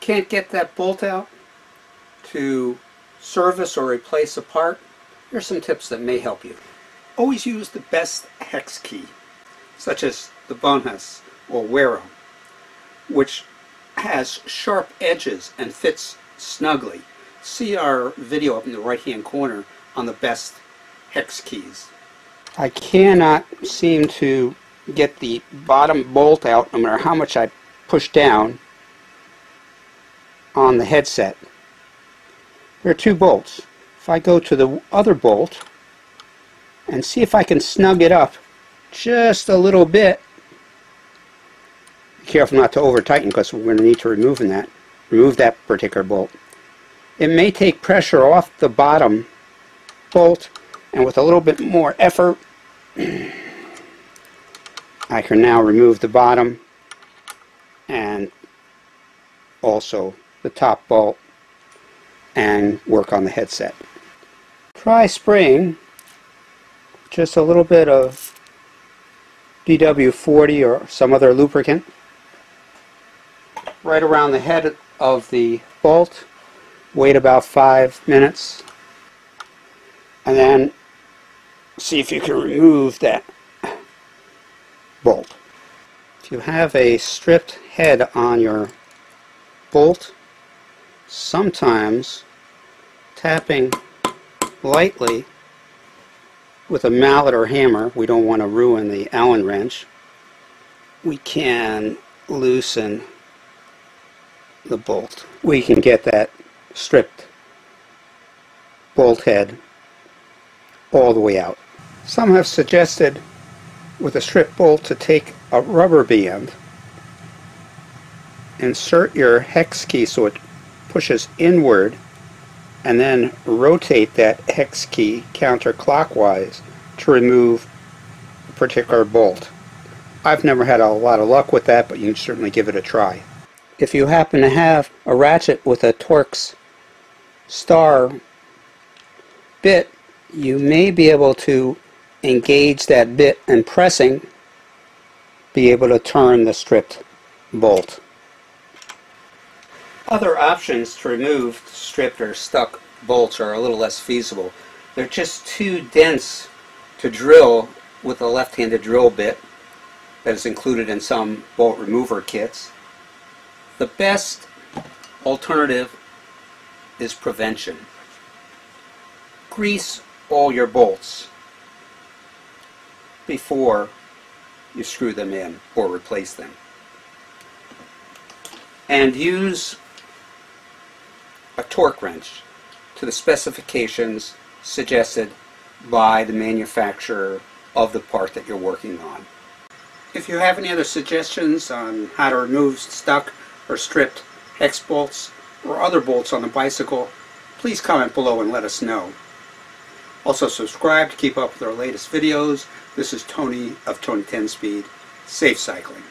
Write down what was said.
Can't get that bolt out to service or replace a part? Here's some tips that may help you. Always use the best hex key, such as the Bonhus or Wara, which has sharp edges and fits snugly. See our video up in the right hand corner on the best hex keys. I cannot seem to get the bottom bolt out no matter how much I push down on the headset. There are two bolts. If I go to the other bolt and see if I can snug it up just a little bit, be careful not to over tighten because we're going to need to remove that particular bolt. It may take pressure off the bottom bolt, and with a little bit more effort I can now remove the bottom and also the top bolt and work on the headset. Try spraying just a little bit of DW40 or some other lubricant right around the head of the bolt. Wait about 5 minutes and then see if you can remove that bolt. If you have a stripped head on your bolt, sometimes tapping lightly with a mallet or hammer, we don't want to ruin the Allen wrench, we can loosen the bolt. We can get that stripped bolt head all the way out. Some have suggested with a strip bolt to take a rubber band, insert your hex key so it pushes inward, and then rotate that hex key counterclockwise to remove a particular bolt. I've never had a lot of luck with that, but you can certainly give it a try. If you happen to have a ratchet with a Torx star bit, you may be able to engage that bit and pressing be able to turn the stripped bolt. Other options to remove stripped or stuck bolts are a little less feasible. They're just too dense to drill with a left-handed drill bit that is included in some bolt remover kits. The best alternative is prevention. Grease all your bolts before you screw them in or replace them. And use a torque wrench to the specifications suggested by the manufacturer of the part that you're working on. If you have any other suggestions on how to remove stuck or stripped hex bolts or other bolts on the bicycle, please comment below and let us know. Also subscribe to keep up with our latest videos. This is Tony of Tony 10 Speed. Safe cycling.